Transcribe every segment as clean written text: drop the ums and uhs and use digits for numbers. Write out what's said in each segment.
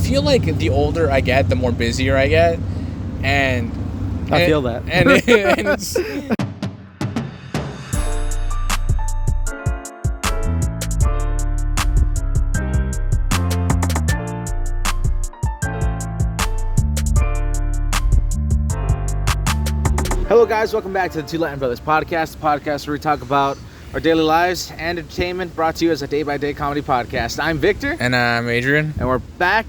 feel like the older I get, the more busier I get, and I feel that. And it's. Hello guys, welcome back to the Two Latin Brothers podcast, the podcast where we talk about our daily lives and entertainment, brought to you as a day-by-day comedy podcast. I'm Victor. And I'm Adrian. And we're back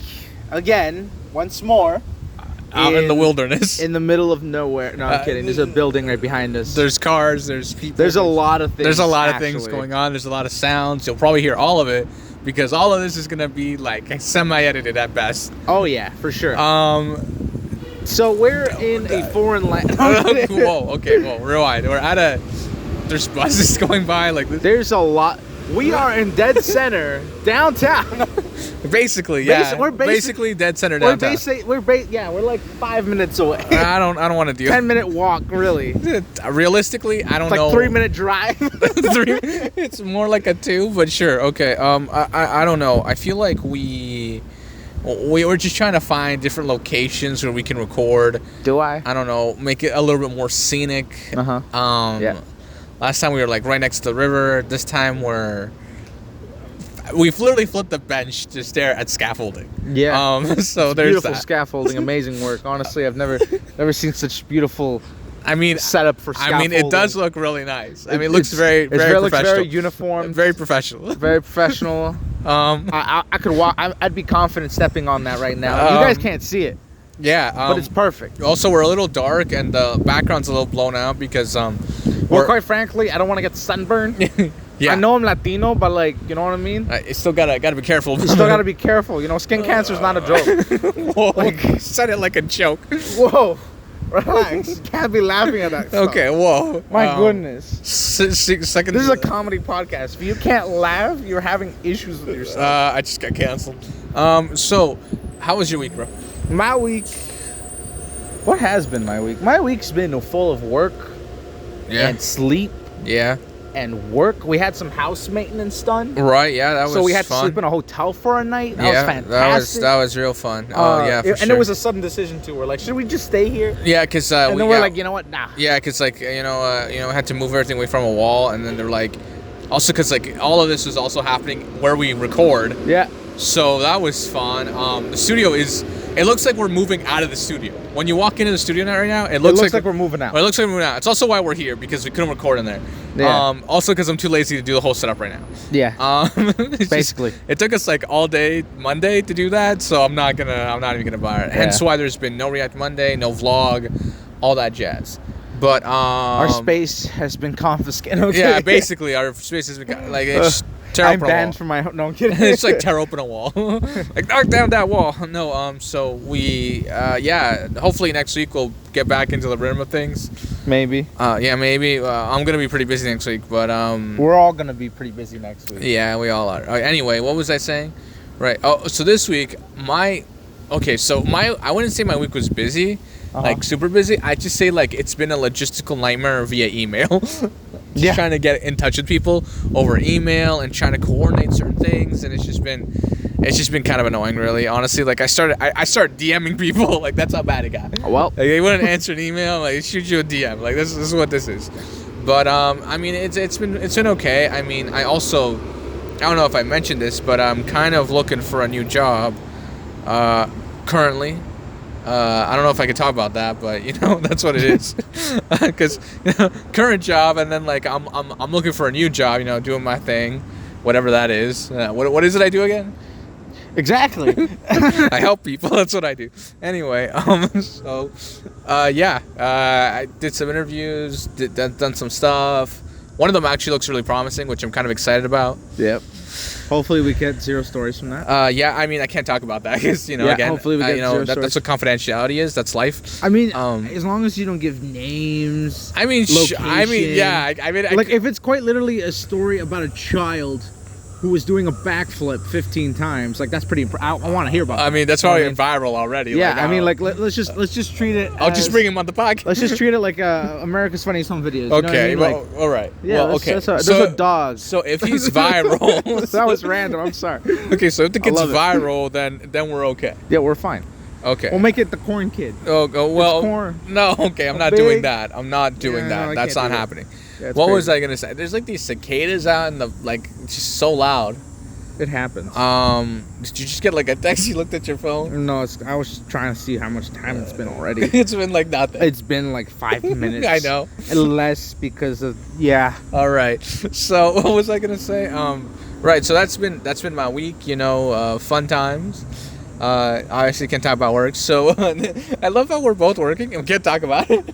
again, once more. Out in the wilderness. In the middle of nowhere. No, I'm kidding. There's a building right behind us. There's cars, there's people. There's a lot of things. There's a lot of things going on. There's a lot of sounds. You'll probably hear all of it because all of this is going to be like semi-edited at best. Oh yeah, for sure. So we're in a foreign land. Whoa, okay, well, rewind. We're at there's buses going by like this. There's a lot. We are in dead center downtown. Basically, yeah. We're basically dead center downtown. We're like 5 minutes away. I don't want to do 10-minute walk, really. Realistically, I don't know. It's like 3-minute drive. It's more like a 2, but sure. Okay. I don't know. I feel like we were just trying to find different locations where we can record. Do I? I don't know. Make it a little bit more scenic. Yeah. Last time we were like right next to the river. This time we've literally flipped the bench to stare at scaffolding. Yeah. So it's there's beautiful that. Scaffolding, amazing work. Honestly, I've never seen such beautiful. Setup for scaffolding. It does look really nice. It looks very professional. Looks very uniform. Very professional. Very professional. I could walk. I'd be confident stepping on that right now. You guys can't see it. Yeah. But it's perfect. Also, we're a little dark and the background's a little blown out because well, quite frankly, I don't want to get sunburned. Yeah. I know I'm Latino, but like, you know what I mean? You still gotta be careful. You still gotta be careful. You know, skin cancer is not a joke. Whoa, said it like a joke. Whoa, relax. You can't be laughing at that stuff. Okay, whoa. My goodness. 6 seconds. This is a comedy podcast. If you can't laugh, you're having issues with yourself. I just got canceled. So, how was your week, bro? My week. What has been my week? My week's been full of work. Yeah. And sleep. Yeah. And work. We had some house maintenance done. Right, yeah, that was fun. So we had to sleep in a hotel for a night. That was fantastic. That was real fun. Yeah, for sure. And it was a sudden decision too. We're like, should we just stay here? Yeah, because and then we're like, you know what? Nah. Yeah, because like we had to move everything away from a wall, and then they're like, also because like all of this was also happening where we record. Yeah. So that was fun. The studio it looks like we're moving out of the studio. When you walk into the studio right now, it looks like we're moving out. Well, it looks like we're moving out. It's also why we're here, because we couldn't record in there. Yeah. Also because I'm too lazy to do the whole setup right now. Yeah. Basically. It took us like all day Monday to do that, so I'm not even gonna bother. Yeah. Hence why there's been no React Monday, no vlog, all that jazz. But our space has been confiscated. Okay. Yeah, basically our space has been like it's tear I'm open banned a from my. No, I'm kidding. It's like tear open a wall, like knock down that wall. No, so we, hopefully next week we'll get back into the rhythm of things. Maybe. Yeah, maybe. I'm gonna be pretty busy next week, but we're all gonna be pretty busy next week. Yeah, we all are. Anyway, what was I saying? Right. Oh, so this week I wouldn't say my week was busy. Like super busy. I just say like it's been a logistical nightmare via email. Trying to get in touch with people over email and trying to coordinate certain things, and it's just been kind of annoying, really. Honestly, like I started DMing people. Like that's how bad it got. Well, like, they wouldn't answer an email. Like shoot you a DM. Like this is what this is. But it's been okay. I mean, I don't know if I mentioned this, but I'm kind of looking for a new job currently. I don't know if I can talk about that, but that's what it is. Because current job, and then like I'm looking for a new job. Doing my thing, whatever that is. What is it I do again? Exactly. I help people. That's what I do. Anyway, I did some interviews, done some stuff. One of them actually looks really promising, which I'm kind of excited about. Yep. Hopefully we get 0 stories from that. I can't talk about that because again, hopefully we get 0 stories. That's what confidentiality is. That's life. I mean, as long as you don't give names. Location. like if it's quite literally a story about a child who was doing a backflip 15 times. Like, that's pretty. I want to hear about. I mean, that's probably viral already. Yeah, like, I mean, like let's just treat it. I'll just bring him on the podcast. Let's just treat it like America's Funniest Home Videos. Okay, you know what I mean? well, all right. Yeah, well, okay. There's a dog. So if he's viral, that was random. I'm sorry. Okay, so if the kid's viral, then we're okay. Yeah, we're fine. Okay. We'll make it the corn kid. Oh well. It's corn. No, okay, I'm not doing that. I'm not doing that. No, That's not happening. Yeah, what crazy. was I gonna say? There's like these cicadas out in the it's just so loud. It happens. Did you just get like a text? You looked at your phone? No, I was just trying to see how much time it's been already. It's been like nothing. It's been like 5 minutes. I know. Less because of All right. So what was I gonna say? Right. So that's been my week. You know, fun times. Obviously can't talk about work. So I love how we're both working and we can't talk about it.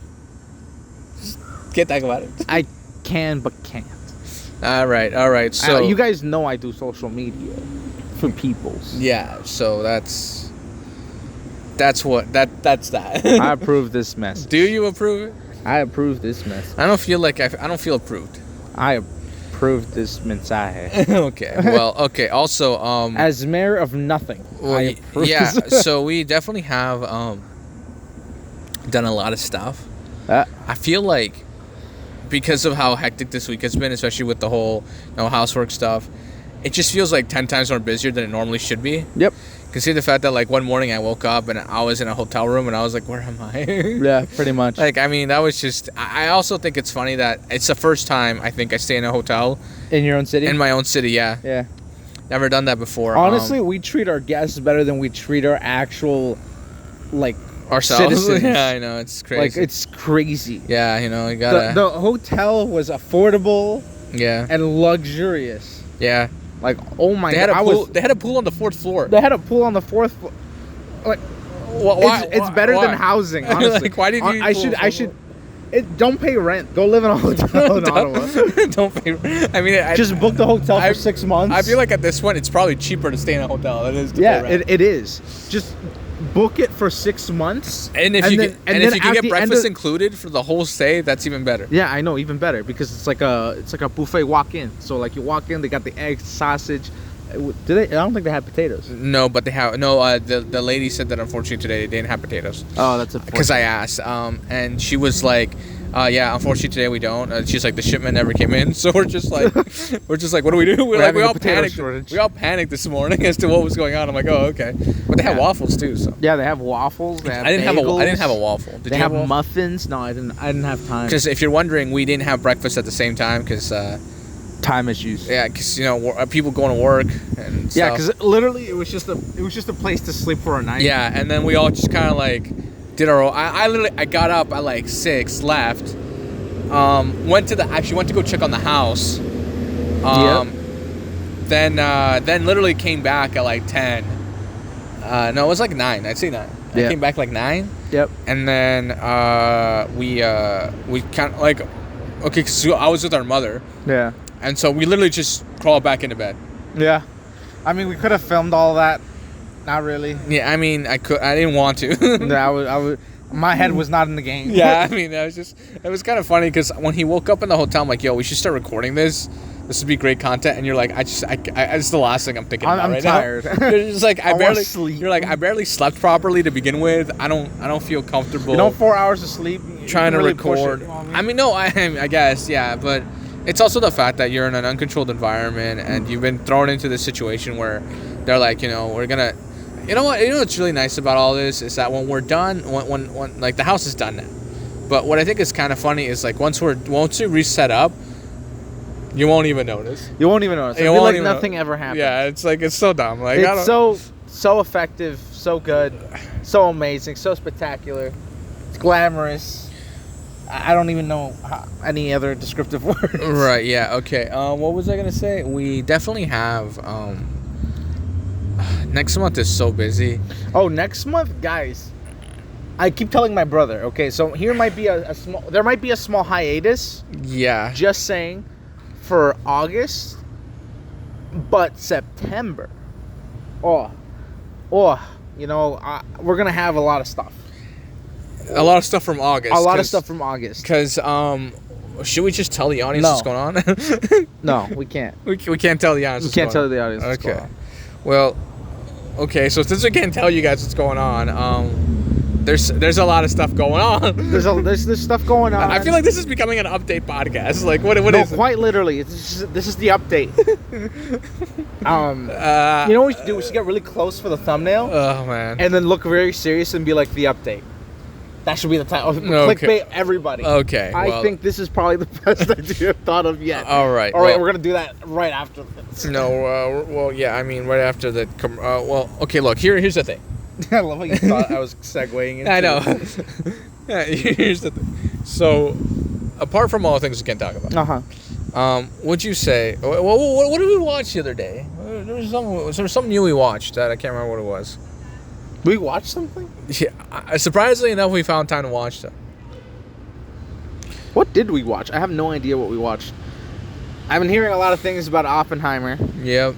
Just can't talk about it. I can but can't. All right. So you guys know I do social media for peoples. Yeah. So that's that. I approve this mess. Do you approve it? I approve this mess. I don't feel approved. I approve this mensaje. Okay. Well. Okay. Also, as mayor of nothing, I approve. Yeah. So we definitely have done a lot of stuff. I feel like because of how hectic this week has been, especially with the whole housework stuff, it just feels like 10 times more busier than it normally should be. Yep. Consider the fact that like one morning I woke up and I was in a hotel room and I was like, where am I? Yeah, pretty much. Like, I mean, that was just. I also think it's funny that it's the first time I think I stay in a hotel. In your own city? In my own city, yeah. Yeah. Never done that before. Honestly, we treat our guests better than we treat our actual, like, ourselves. Citizens. Yeah, I know, it's crazy. Like, it's crazy. Yeah, you gotta. The hotel was affordable. Yeah. And luxurious. Yeah. Like, oh my god. They had a pool on the 4th floor. They had a pool on the 4th floor. Like, it's better than housing, honestly. Like, why did you? I should. Don't pay rent. Go live in a hotel in Ottawa. Don't pay rent. I mean, just book the hotel for 6 months. I feel like at this point, it's probably cheaper to stay in a hotel than it is to pay rent. It is. Just book it for 6 months. And if you can get breakfast included for the whole stay, that's even better. Yeah, I know, even better because it's like a buffet walk-in. So like you walk in, they got the eggs, sausage. Do they? I don't think they have potatoes. No, but they have the lady said that unfortunately today they didn't have potatoes. Oh, that's unfortunate. Because I asked, and she was like, yeah, unfortunately today we don't. She's like, the shipment never came in, so we're just like, what do we do? We all panicked. We all panicked this morning as to what was going on. I'm like, oh, okay, but they have waffles too. So yeah, they have waffles. They have I didn't have a waffle. Did they have muffins? No, I didn't have time. Because if you're wondering, we didn't have breakfast at the same time because. Time issues. Yeah, because people going to work and stuff. Yeah, because literally it was just a place to sleep for a night. Yeah, and then we all just kind of like did our own. I got up at like 6, left, went to go check on the house. Then literally came back at like 10. No, it was like 9. I'd say 9. I came back like 9. Yep. And then we kind of like, okay, so I was with our mother. Yeah. And so we literally just crawled back into bed. Yeah. I mean, we could have filmed all that. Not really. Yeah, I mean, I didn't want to. I would. My head was not in the game. Yeah, I mean, it was kind of funny because when he woke up in the hotel, I'm like, yo, we should start recording this. This would be great content. And you're like, it's the last thing I'm thinking about right tired. now. You're just like, I barely slept properly to begin with. I don't feel comfortable. 4 hours of sleep. Trying to record. I mean, no, I guess, yeah, but. It's also the fact that you're in an uncontrolled environment and you've been thrown into this situation where they're like, we're gonna, what's really nice about all this is that when we're done, when like the house is done now. But what I think is kind of funny is like once we reset up, you won't even notice. You won't even notice. It'll be like nothing ever happened. Yeah, it's like it's so dumb. Like it's so effective, so good, so amazing, so spectacular. It's glamorous. I don't even know any other descriptive words. Right, yeah, okay. What was I going to say? We definitely have... next month is so busy. Oh, next month? Guys, I keep telling my brother, okay, so here might be there might be a small hiatus. Yeah. Just saying, for August, but September. We're going to have a lot of stuff. A lot of stuff from August. A lot of stuff from August. Because should we just tell the audience No. what's going on? No, we can't. we can't tell the audience. We what's can't tell going the audience on. what's Okay. going on. Well, okay. So since we can't tell you guys what's going on, there's a lot of stuff going on. There's stuff going on. I feel like this is becoming an update podcast. Like what no, is it? quite literally. This is the update. You know what we should do? We should get really close for the thumbnail, Oh man. and then look very serious and be like the update. That should be the title. Okay. Clickbait everybody. Okay. I think this is probably the best idea I've thought of yet. All right. All right, well, we're gonna do that right after this. No. Well, yeah. I mean, right after the. Well, okay. Look. Here's the thing. I love how you thought I was segueing into I know. Yeah, here's the thing. So, apart from all the things we can't talk about, would you say? Well, what did we watch the other day? Was there something new we watched that I can't remember what it was? We watched something? Yeah. Surprisingly enough, we found time to watch them. What did we watch? I have no idea what we watched. I've been hearing a lot of things about Oppenheimer. Yep.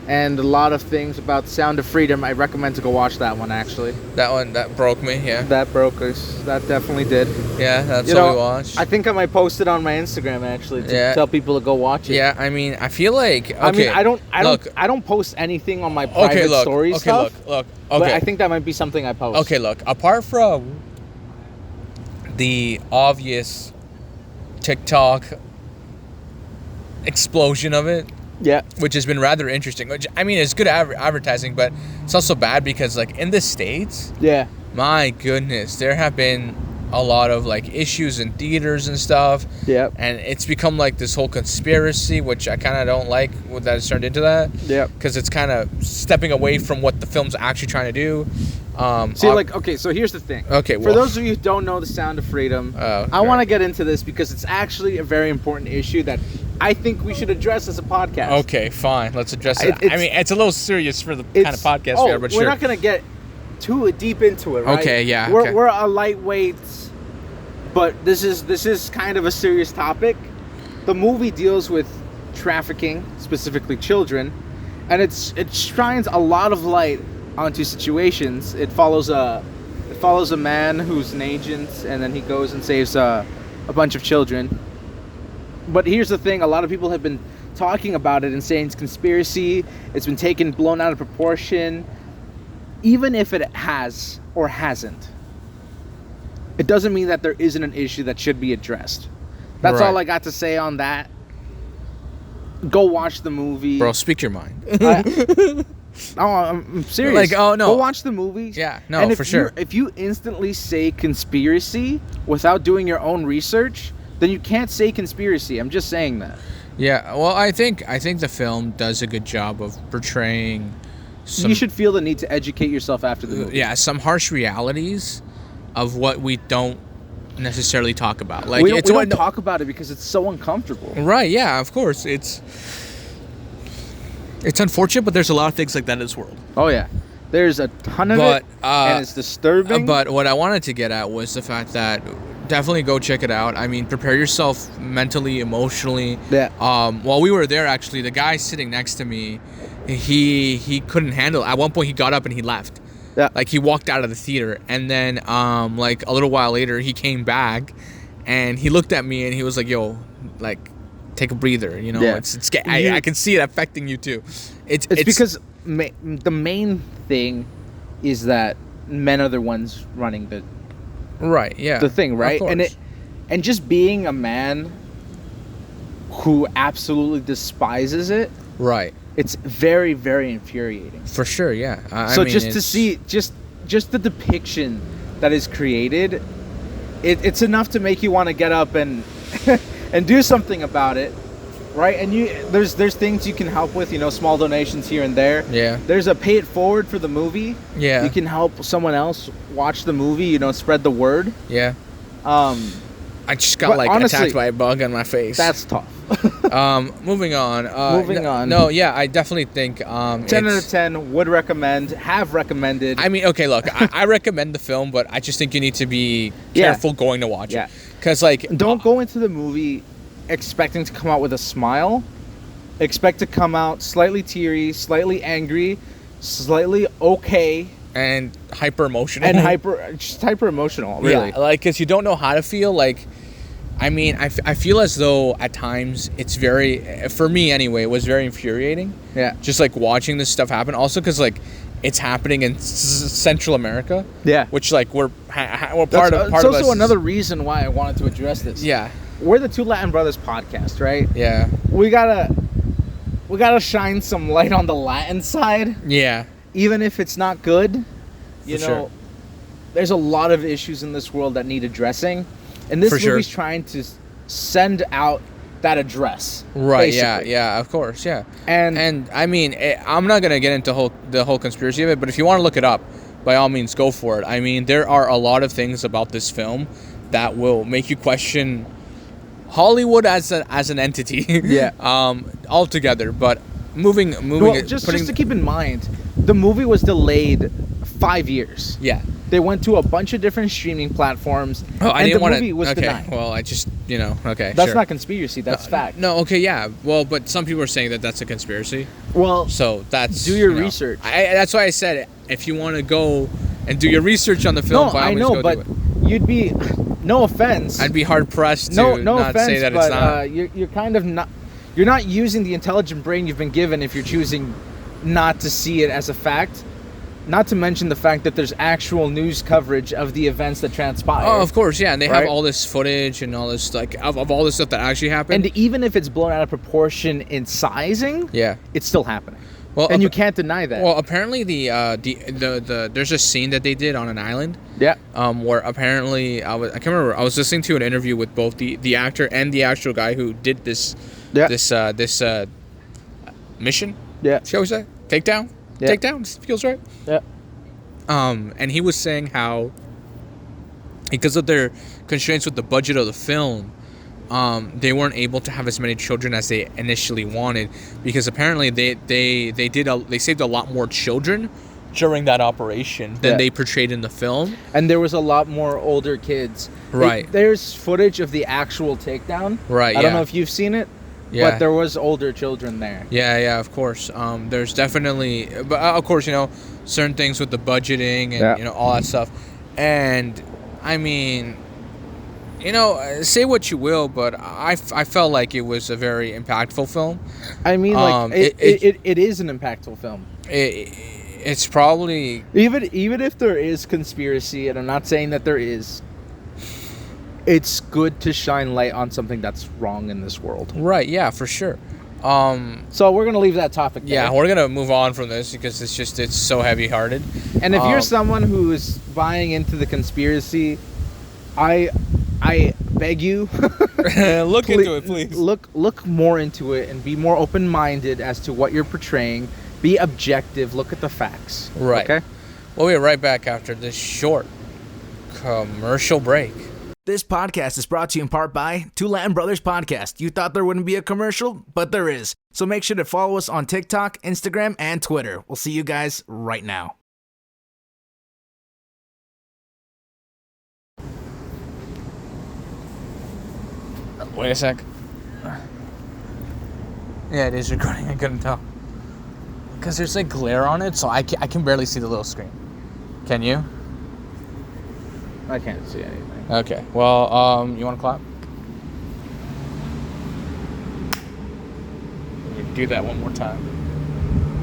And a lot of things about Sound of Freedom. I recommend to go watch that one, actually. That broke me. Yeah. That broke us. That definitely did. Yeah, that's You what know, we watched. I think I might post it on my Instagram, actually, to tell people to go watch it. Yeah, I mean, I feel like. Okay, I mean, I don't post anything on my private story stuff. Look. But Okay. I think that might be something I post. Okay, look. Apart from the obvious TikTok explosion of it, Yeah. which has been rather interesting. Which, I mean, it's good advertising, but it's also bad because, like, in the States, Yeah. my goodness, there have been a lot of, like, issues in theaters and stuff. Yep. And it's become, like, this whole conspiracy, which I kind of don't like that it's turned into that. Yep. Because it's kind of stepping away from what the film's actually trying to do. Okay, so here's the thing. Okay, For well- those of you who don't know The Sound of Freedom, I want to get into this because it's actually a very important issue that I think we should address as a podcast. Okay, fine. Let's address it. I mean, it's a little serious for the kind of podcast we are, but we're sure. not going to get too deep into it, right? Okay, yeah, We're, okay. we're a lightweight, but this is kind of a serious topic. The movie deals with trafficking, specifically children, and it shines a lot of light onto situations. It follows a man who's an agent, and then he goes and saves a bunch of children. But here's the thing: a lot of people have been talking about it and saying it's conspiracy. It's been blown out of proportion. Even if it has or hasn't, it doesn't mean that there isn't an issue that should be addressed. That's all I got to say on that. Go watch the movie. Bro, speak your mind. I'm serious. Like, oh, no. Go watch the movie. Yeah, no, and for sure. If you instantly say conspiracy without doing your own research, then you can't say conspiracy. I'm just saying that. Yeah, well, I think the film does a good job of portraying some, You should feel the need to educate yourself after the movie. yeah, some harsh realities of what we don't necessarily talk about. Like, we don't, it's we don't talk about it because it's so uncomfortable. Right, yeah, of course. It's unfortunate, but there's a lot of things like that in this world. Oh yeah, there's a ton of it, and it's disturbing. But what I wanted to get at was the fact that definitely go check it out. I mean, prepare yourself mentally, emotionally. Yeah. While we were there, actually, the guy sitting next to me, he couldn't handle it. At one point, he got up and he left. Yeah. Like, he walked out of the theater, and then like a little while later, he came back, and he looked at me and he was like, "Yo, like, take a breather." You know, Yeah. I can see it affecting you too. It's because the main thing is that men are the ones running right. Yeah. the thing, right? Of course. And just being a man who absolutely despises it, right. it's very, very infuriating. For sure, yeah. So just to see just the depiction that is created, it's enough to make you want to get up and and do something about it, right? And there's things you can help with, small donations here and there. Yeah. There's a pay it forward for the movie. Yeah. You can help someone else watch the movie, spread the word. Yeah. I just got but honestly, attacked by a bug on my face. That's tough. Moving on. Moving on. No, yeah, I definitely think 10 out of 10 would recommend, have recommended. I mean, okay, look, I recommend the film, but I just think you need to be Yeah. careful going to watch Yeah. it. Because, like... Don't go into the movie expecting to come out with a smile. Expect to come out slightly teary, slightly angry, slightly okay, and hyper-emotional. and hyper emotional, really. Yeah, like, because you don't know how to feel, like... I mean, I feel as though at times it's very, for me anyway, it was very infuriating. Yeah. Just like watching this stuff happen. Also because like it's happening in Central America. Yeah. Which like we're part of. It's also another reason why I wanted to address this. Yeah. We're the Two Latin Brothers podcast, right? Yeah. We gotta shine some light on the Latin side. Yeah. Even if it's not good, you know, sure. There's a lot of issues in this world that need addressing. And this movie's trying to send out that address. Right, basically. yeah, of course, yeah. And I mean, I'm not going to get into the whole conspiracy of it, but if you want to look it up, by all means, go for it. I mean, there are a lot of things about this film that will make you question Hollywood as an entity. Yeah. Altogether, but moving. Well, just to keep in mind, the movie was delayed 5 years. Yeah. They went to a bunch of different streaming platforms, and the movie was denied. Well, I just, okay. That's not conspiracy. That's fact. No, okay, yeah. Well, but some people are saying that that's a conspiracy. Well, so that's... Do your research. That's why I said, if you want to go and do your research on the film, by all means, go do it. You'd be... No offense. I'd be hard-pressed to no not offense, say that but, it's not. You're kind of not... You're not using the intelligent brain you've been given if you're choosing not to see it as a fact. Not to mention the fact that there's actual news coverage of the events that transpire. Oh, of course, yeah. And they have all this footage and all this, like, of all this stuff that actually happened. And even if it's blown out of proportion in sizing, it's still happening. Well, and you can't deny that. Well, apparently the there's a scene that they did on an island. Yeah. Where apparently I can't remember. I was listening to an interview with both the actor and the actual guy who did this mission. Yeah. Shall we say takedown? Yeah. Takedown feels right. Yeah. And he was saying how because of their constraints with the budget of the film, they weren't able to have as many children as they initially wanted because apparently they saved a lot more children during that operation than they portrayed in the film. And there was a lot more older kids. Right. There's footage of the actual takedown. Right. I don't know if you've seen it. Yeah. But there was older children there. Yeah, of course. There's definitely, but of course, certain things with the budgeting and all that stuff. And I mean, say what you will, but I felt like it was a very impactful film. I mean, like it is an impactful film. It's probably even if there is conspiracy, and I'm not saying that there is. It's good to shine light on something that's wrong in this world. Right, yeah, for sure. So we're going to leave that topic there. Yeah, we're going to move on from this because it's so heavy-hearted. And if you're someone who is buying into the conspiracy, I beg you... look into it, please. Look more into it and be more open-minded as to what you're portraying. Be objective. Look at the facts. Right. Okay? We'll be right back after this short commercial break. This podcast is brought to you in part by Two Latin Brothers Podcast. You thought there wouldn't be a commercial, but there is. So make sure to follow us on TikTok, Instagram, and Twitter. We'll see you guys right now. Wait a sec. Yeah, it is recording. I couldn't tell. Because there's like glare on it, so I can barely see the little screen. Can you? I can't see anything. Okay. Well, you want to clap? Do that one more time.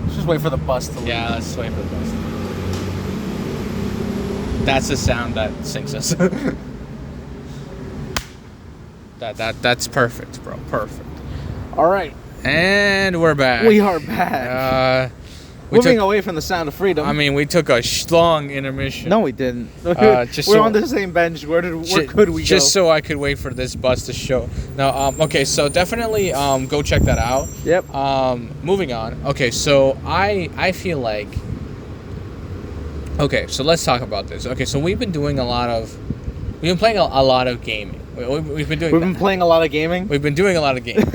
Let's just wait for the bus to leave. Yeah, let's wait for the bus. That's the sound that sinks us. That's perfect, bro. Perfect. All right. And we're back. We are back. Moving away from the sound of freedom. I mean, we took a long intermission. No, we didn't. We're on the same bench. Where could we go? Just so I could wait for this bus to show. Now, okay, so definitely go check that out. Yep. Moving on. Okay, so I feel like... Okay, so let's talk about this. Okay, so we've been playing a lot of gaming. We've been playing a lot of gaming? We've been doing a lot of gaming.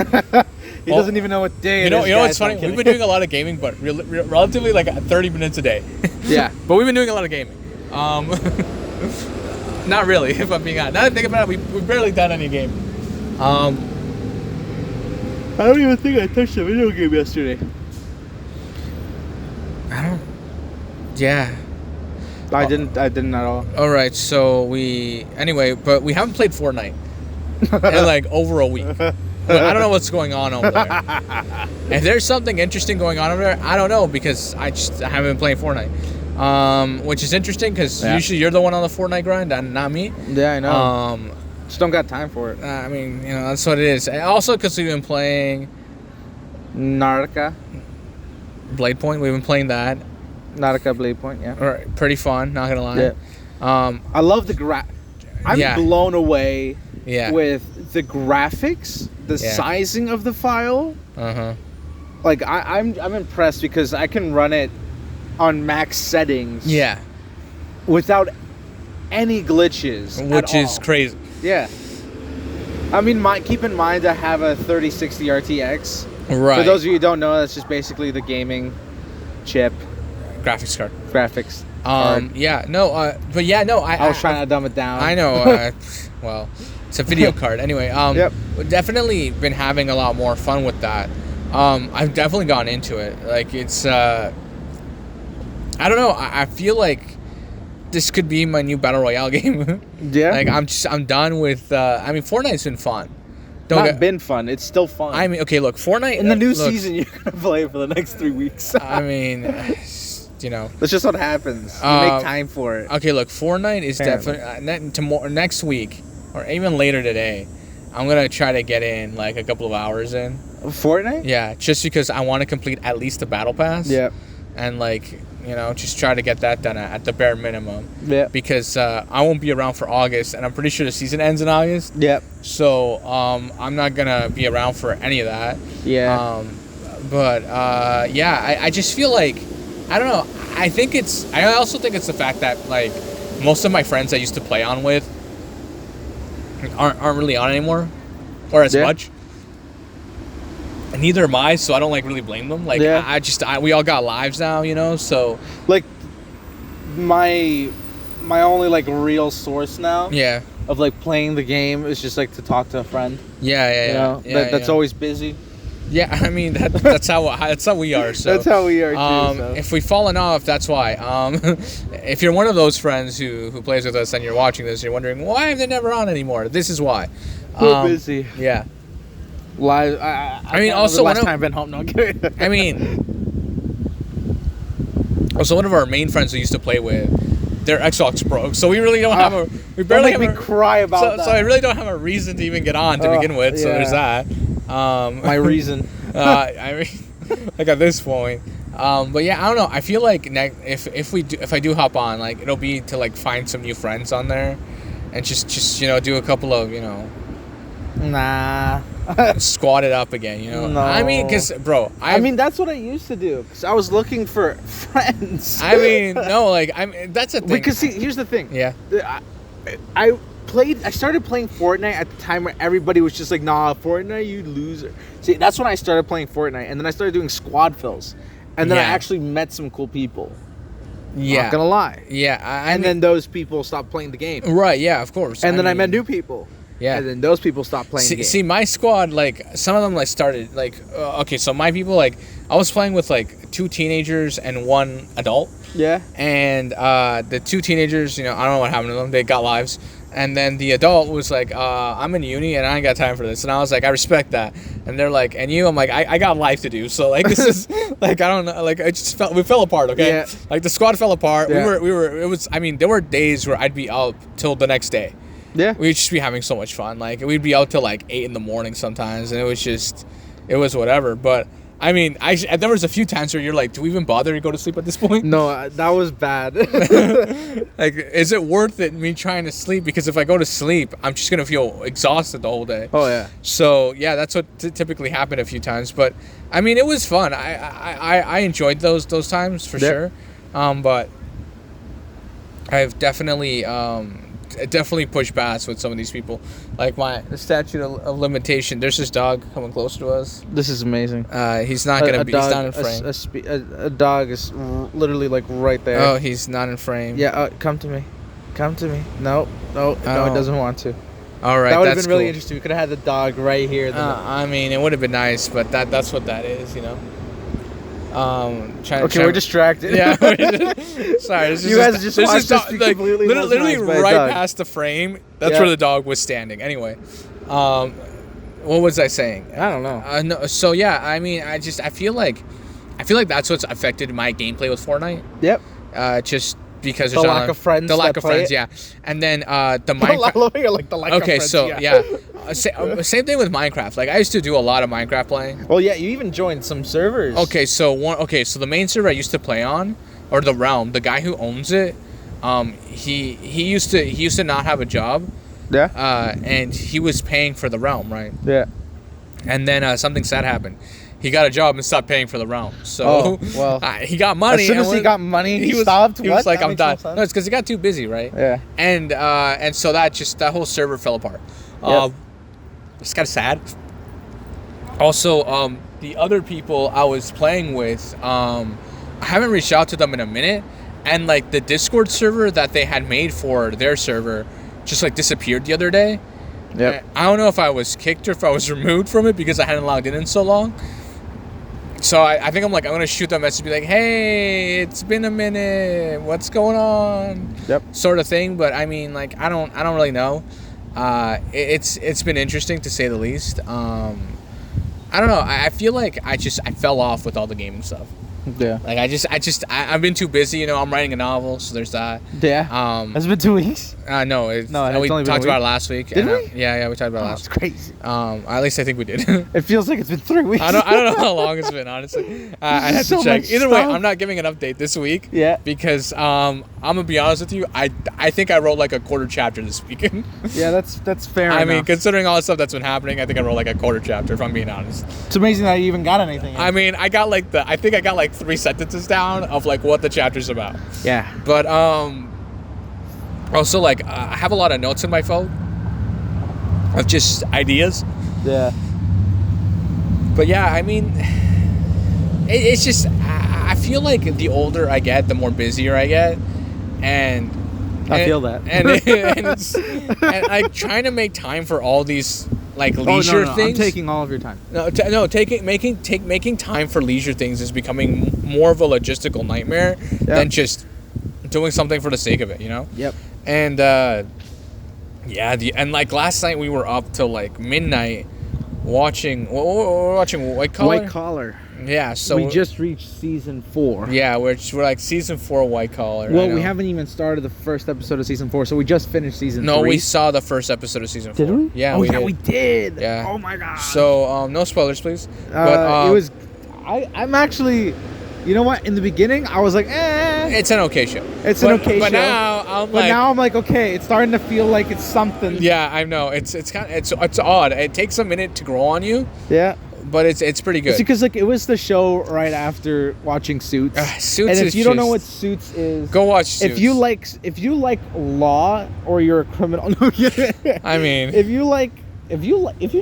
He doesn't even know what day it is. You know what's funny? We've been doing a lot of gaming, but relatively like 30 minutes a day. Yeah. But we've been doing a lot of gaming. Not really, if I'm being honest. Now that I think about it, we've barely done any gaming. I don't even think I touched a video game yesterday. Yeah. I didn't at all. All right, so but we haven't played Fortnite. in like over a week. But I don't know what's going on over there. If there's something interesting going on over there, I don't know, because I haven't been playing Fortnite. Which is interesting, because usually you're the one on the Fortnite grind and not me. Yeah, I know. Just don't got time for it. I mean, that's what it is. And also, because we've been playing Narca. Blade Point. We've been playing that. Narca Blade Point, yeah. All right, pretty fun, not gonna lie. Yeah. I love the I'm blown away with the graphics, the sizing of the file. Like I'm impressed, because I can run it on max settings. Yeah. Without any glitches. Which is crazy. Yeah. I mean, keep in mind I have a 3060 RTX. Right. For those of you who don't know, that's just basically the gaming chip. Graphics card. Graphics. Yeah. No. But yeah. No. I was trying to dumb it down. I know. Well, it's a video card. Anyway. We've definitely been having a lot more fun with that. I've definitely gotten into it. Like, it's. I don't know. I feel like this could be my new battle royale game. Yeah. Like, I'm done with. I mean, Fortnite's been fun. Been fun. It's still fun. I mean, okay, look, Fortnite in the new season, you're gonna play for the next 3 weeks. I mean, that's just what happens. You make time for it. Okay, look, Fortnite is definitely next week, or even later today. I'm gonna try to get in like a couple of hours in Fortnite. Yeah, just because I want to complete at least the battle pass. Yeah. And like, just try to get that done at the bare minimum. Yeah. Because I won't be around for August, and I'm pretty sure the season ends in August. Yep. So I'm not gonna be around for any of that. Yeah. I just feel like, I don't know. I also think it's the fact that like most of my friends I used to play on with aren't really on anymore, or as much. And neither am I, so I don't like really blame them. Like we all got lives now, so like my only like real source now. Yeah. Of like playing the game is just like to talk to a friend. Yeah. That's always busy. Yeah, I mean that's how we are. So that's how we are too. So. If we've fallen off, that's why. If you're one of those friends who plays with us and you're watching this, you're wondering why are they never on anymore. This is why. We're busy. Yeah. Live. I mean, also last time I've been home. No, I mean, also one of our main friends we used to play with, their Xbox broke, so we really don't have a. We barely don't make me cry about that. So I really don't have a reason to even get on to begin with. So there's that. My reason. I mean, like at this point. But yeah, I don't know. I feel like if I do hop on, like it'll be to like find some new friends on there, and just do a couple of Nah. squat it up again, No. I mean, because bro, I mean that's what I used to do. Because I was looking for friends. I mean, no, like that's a thing. Because see, here's the thing. Yeah. I started playing Fortnite at the time where everybody was just like, nah, Fortnite, you loser. See, that's when I started playing Fortnite, and then I started doing squad fills, and then I actually met some cool people. Yeah. Not gonna lie. Yeah. Then those people stopped playing the game. Right. Yeah. Of course. And then I met new people. Yeah. And then those people stopped playing the game. See, my squad, like, some of them, like, started, like, okay, so my people, like, I was playing with, like, 2 teenagers and 1 adult. Yeah. And the 2 teenagers, I don't know what happened to them. They got lives. And then the adult was like, I'm in uni and I ain't got time for this. And I was like, I respect that. And they're like, and you? I'm like, I got life to do. So, like, this is, like, I don't know. Like, we fell apart, okay? Yeah. Like, the squad fell apart. Yeah. There were days where I'd be out till the next day. Yeah. We'd just be having so much fun. Like, we'd be out till like 8 in the morning sometimes, and it was whatever. But I mean, there was a few times where you're like, do we even bother to go to sleep at this point? No, that was bad. Like, is it worth it, me trying to sleep? Because if I go to sleep, I'm just going to feel exhausted the whole day. Oh, yeah. So, yeah, that's what typically happened a few times. But, I mean, it was fun. I enjoyed those times for sure. But I've definitely pushed past with some of these people. Like the statute of limitation. There's this dog coming close to us. This is amazing. He's not gonna be. He's not in frame. A dog is literally like right there. Oh, he's not in frame. Yeah. Come to me. No, it doesn't want to. All right. That would have been really interesting. We could have had the dog right here. I mean, it would have been nice, but that's what that is, We're distracted. Yeah. Sorry. You guys just watched us be completely literally by a right dog. past the frame. That's where the dog was standing. Anyway. What was I saying? I don't know. No, so yeah, I mean, I feel like that's what's affected my gameplay with Fortnite. Yep. Just because The there's lack of friends the lack that of play friends, it. yeah. And then the Minecraft. Like the lack of Okay, friends, so yeah, same thing with Minecraft. Like I used to do a lot of Minecraft playing. Well, yeah, you even joined some servers. So the main server I used to play on, or the realm, the guy who owns it, he used to not have a job. Yeah. And he was paying for the realm, right? Yeah. And then something sad happened. He got a job and stopped paying for the realm. So he got money. As soon as he got money, he stopped. He was like, "I'm done." No, it's because he got too busy, right? Yeah. And so that whole server fell apart. Yep. It's kind of sad. Also, the other people I was playing with, I haven't reached out to them in a minute, and like the Discord server that they had made for their server just like disappeared the other day. Yep. I don't know if I was kicked or if I was removed from it because I hadn't logged in so long. So I think I'm going to shoot them a message, be like, hey, it's been a minute. What's going on? Yep. Sort of thing. But I mean, like, I don't really know. It's been interesting to say the least. I don't know. I feel like I fell off with all the gaming stuff. Yeah. Like I've been too busy. I'm writing a novel, so there's that. Yeah. Has it been 2 weeks? No, it's we only been talked a about week. it last week. Did we? Yeah, we talked about it last It's crazy. week. At least I think we did. It feels like it's been 3 weeks. I don't know how long it's been, honestly. I have so to check. much Either way, stuff. I'm not giving an update this week. Yeah. Because I'm gonna be honest with you, I think I wrote like a quarter chapter this weekend. Yeah, that's fair I enough. mean, considering all the stuff that's been happening, I think I wrote like a quarter chapter, if I'm being honest. It's amazing that you even got anything in. I mean, I think I got like 3 sentences down of like what the chapter's about. Yeah. But also like I have a lot of notes in my phone of just ideas. Yeah. But yeah, I mean, it's just I feel like the older I get, the more busier I get, and I feel that. and like trying to make time for all these like leisure things. I'm taking all of your time. Making time for leisure things is becoming more of a logistical nightmare than just doing something for the sake of it, Yep. And and like last night we were up till like midnight watching White Collar. White Collar. Yeah, so we just reached season 4. Yeah, we're like season 4 White Collar. Well, we haven't even started the first episode of season 4, so we just finished season 3. No, we saw the first episode of season 4. Did we? Yeah, we did. Yeah. Oh my god. So, no spoilers, please. But it was. I'm actually. You know what? In the beginning, I was like, it's an okay show. It's an okay but show. Now I'm like, okay, it's starting to feel like it's something. Yeah, I know. It's odd. It takes a minute to grow on you. Yeah. But it's pretty good. It's because like it was the show right after watching Suits. Suits, and if you don't know what Suits is, go watch Suits. If you like law or you're a criminal, I mean, if you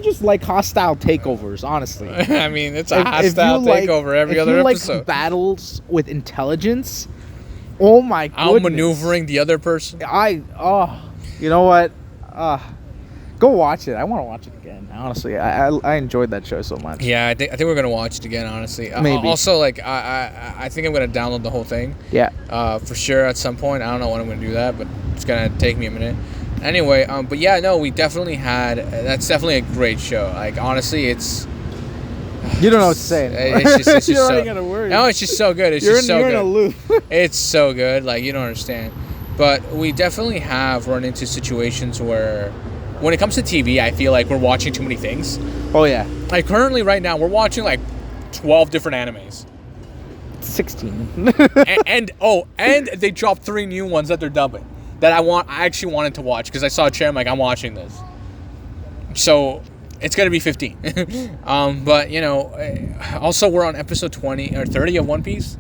just like hostile takeovers, honestly. I mean, it's a hostile takeover every other episode. If you like battles with intelligence, oh my goodness. I'm maneuvering the other person. You know what? Go watch it. I want to watch it again. Honestly, I enjoyed that show so much. Yeah, I think we're gonna watch it again. Honestly, maybe. Also, like I think I'm gonna download the whole thing. Yeah. For sure at some point. I don't know when I'm gonna do that, but it's gonna take me a minute. Anyway, but yeah, no, we definitely had. That's definitely a great show. Like honestly, it's. You don't know what to say. It's just You're so. already gonna worry. No, it's just so good. You're so good. in a loop. It's so good. Like you don't understand. But we definitely have run into situations where, when it comes to TV, I feel like we're watching too many things. Oh yeah. Like currently, right now, we're watching like 12 different animes. 16. and they dropped 3 new ones that they're dubbing that I actually wanted to watch because I saw a trailer. I'm like, I'm watching this. So it's gonna be 15. But also we're on episode 20 or 30 of One Piece.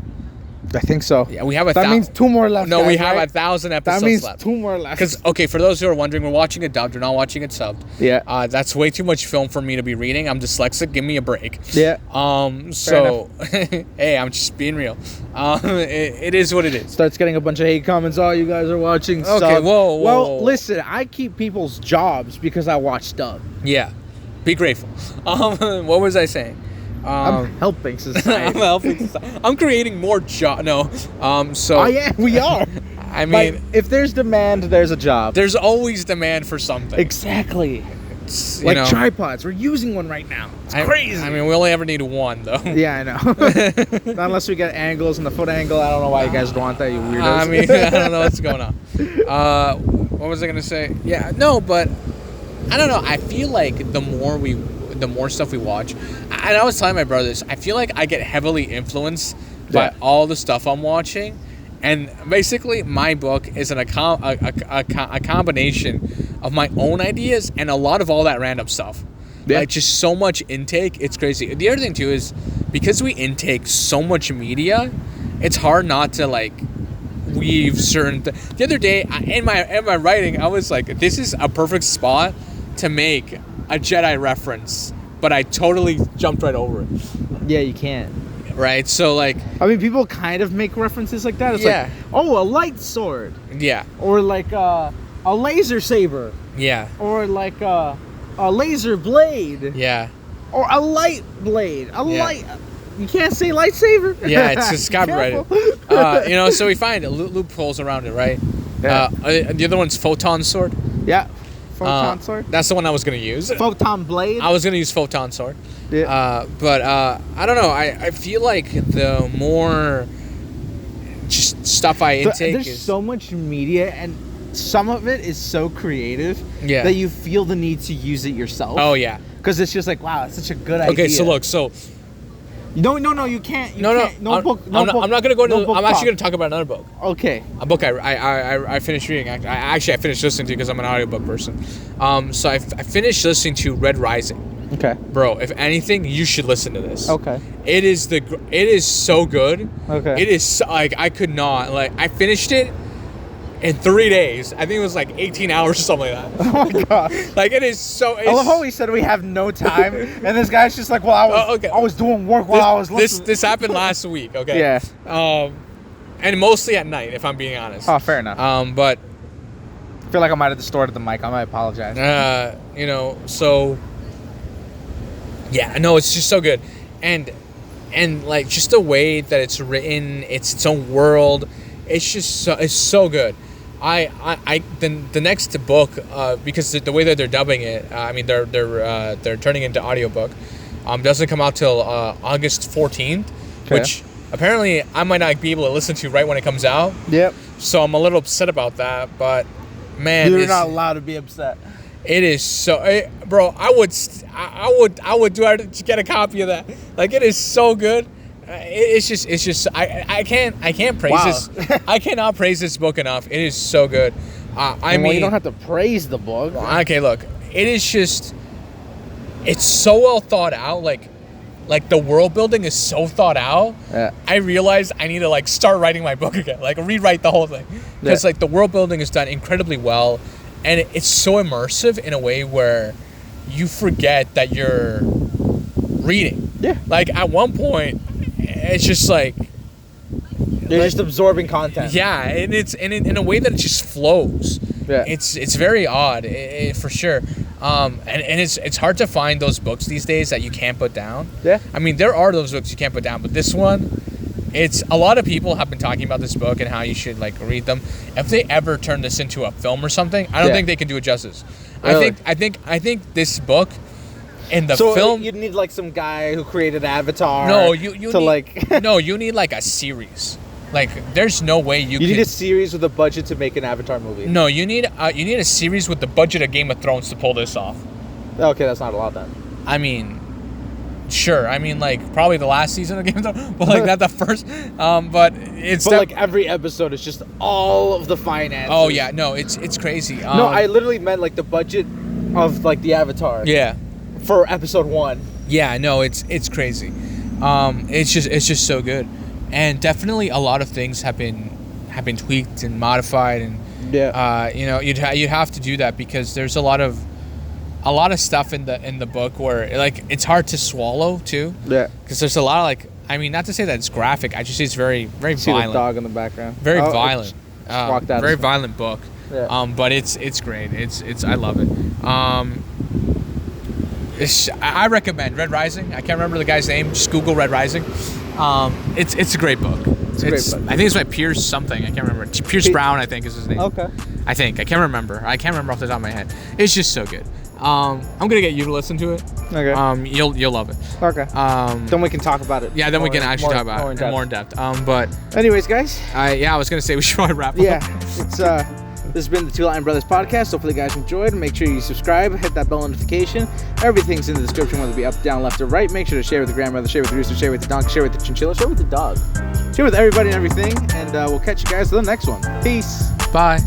I think so. Yeah, we have That means 2 more left. No, guys, we have right? 1,000 episodes left. That means 2 more left. Because, okay, for those who are wondering, we're watching it dubbed. We're not watching it subbed. Yeah. That's way too much film for me to be reading. I'm dyslexic. Give me a break. Yeah. So, hey, I'm just being real. It is what it is. Starts getting a bunch of hate comments. Oh, you guys are watching sub. Okay, whoa. Well, listen, I keep people's jobs because I watch dub. Yeah. Be grateful. What was I saying? I'm helping society. I'm creating more jobs. No. So. Oh yeah, we are. I mean, if there's demand, there's a job. There's always demand for something. Exactly. It's, like tripods. We're using one right now. It's crazy. I mean, we only ever need one though. Yeah, I know. Not unless we get angles and the foot angle. I don't know why you guys want that, you weirdos. I mean, I don't know what's going on. What was I gonna say? Yeah, no, but I don't know. I feel like the more stuff we watch, and I was telling my brothers, I feel like I get heavily influenced by all the stuff I'm watching, and basically my book is a combination of my own ideas and a lot of all that random stuff. Yeah. Like just so much intake, it's crazy. The other thing too is because we intake so much media, it's hard not to like weave certain. The other day in my writing, I was like, this is a perfect spot to make a Jedi reference, but I totally jumped right over it. Yeah, you can't. Right, so like, I mean, people kind of make references like that. It's like, oh, a light sword. Yeah. Or like a laser saber. Yeah. Or like a laser blade. Yeah. Or a light blade. Light. You can't say lightsaber. Yeah, it's copyrighted. So we find loopholes around it, right? Yeah. The other one's photon sword. Yeah. Photon sword. That's the one I was gonna use. Photon blade. I was gonna use photon sword. Yeah. But I don't know. I feel like the more just stuff I intake, there's so much media, and some of it is so creative that you feel the need to use it yourself. Oh yeah. Because it's just like, wow, it's such a good idea. Okay, so look, No, you can't. No book. I'm not gonna go into. I'm actually gonna talk about another book. Okay. A book I finished reading. I finished listening to because I'm an audiobook person. So I finished listening to Red Rising. Okay. Bro, if anything, you should listen to this. Okay. It is so good. Okay. It is so, like I could not I finished it in 3 days. I think it was like 18 hours or something like that. Oh my god. Like it is so. I love how he said we have no time, and this guy's just like, well, I was doing work while I was listening. This happened last week. Okay. Yeah. And mostly at night, if I'm being honest. Oh, fair enough. But I feel like I might have distorted the mic. I might apologize. So. Yeah, no, it's just so good, and like just the way that it's written, it's its own world. It's just so good. The next book, because the way that they're dubbing it, I mean they're turning it into audiobook, doesn't come out till August 14th, which apparently I might not be able to listen to right when it comes out. Yep. So I'm a little upset about that, but man, you're not allowed to be upset. It is so, bro. I would do it to get a copy of that. Like it is so good. It's just. I can't praise this. I cannot praise this book enough. It is so good. I mean, you don't have to praise the book. Okay, look. It is just. It's so well thought out. Like the world building is so thought out. Yeah. I realized I need to start writing my book again. Rewrite the whole thing because the world building is done incredibly well. And it's so immersive in a way where you forget that you're reading. Yeah. Like at one point, it's just like you're just absorbing content. Yeah, and it's in a way that it just flows. Yeah. It's very odd, for sure. And it's hard to find those books these days that you can't put down. Yeah. I mean, there are those books you can't put down, but this one. It's a lot of people have been talking about this book and how you should read them. If they ever turn this into a film or something, I don't think they can do it justice. Really? I think this book and the film. You'd need some guy who created Avatar. No, you need no, you need a series. There's no way you need a series with a budget to make an Avatar movie. No, you need a series with the budget of Game of Thrones to pull this off. Okay, that's not a lot then. I mean. Sure, I mean probably the last season of Game of Thrones, but not the first. But it's every episode is just all of the finances. Oh yeah, no, it's crazy. No, I literally meant the budget of the Avatar. Yeah. For episode 1. Yeah, no, it's crazy. It's just so good, and definitely a lot of things have been tweaked and modified, and you'd have to do that because there's a lot of stuff in the book where it's hard to swallow too. Yeah. Because there's a lot of I mean, not to say that it's graphic. I just say it's very very see violent. The dog in the background. Very violent. Walked out. Very violent book. Yeah. But it's great. It's I love it. I recommend Red Rising. I can't remember the guy's name. Just Google Red Rising. It's a great book. It's a great book. I think it's by Pierce something. I can't remember. Pierce Brown, I think, is his name. Okay. I can't remember. I can't remember off the top of my head. It's just so good. I'm gonna get you to listen to it. Okay. You'll love it. Okay. Then we can talk about it. Yeah. Then we can actually talk about it more in depth. But anyways, guys. I was gonna say we should probably wrap up. Yeah. It's This has been the Two Latin Brothers podcast. Hopefully you guys enjoyed. Make sure you subscribe, hit that bell notification. Everything's in the description, whether it be up, down, left, or right. Make sure to share with the grandmother, share with the rooster, share with the donkey, share with the chinchilla, share with the dog. Share with everybody and everything. And we'll catch you guys to the next one. Peace. Bye.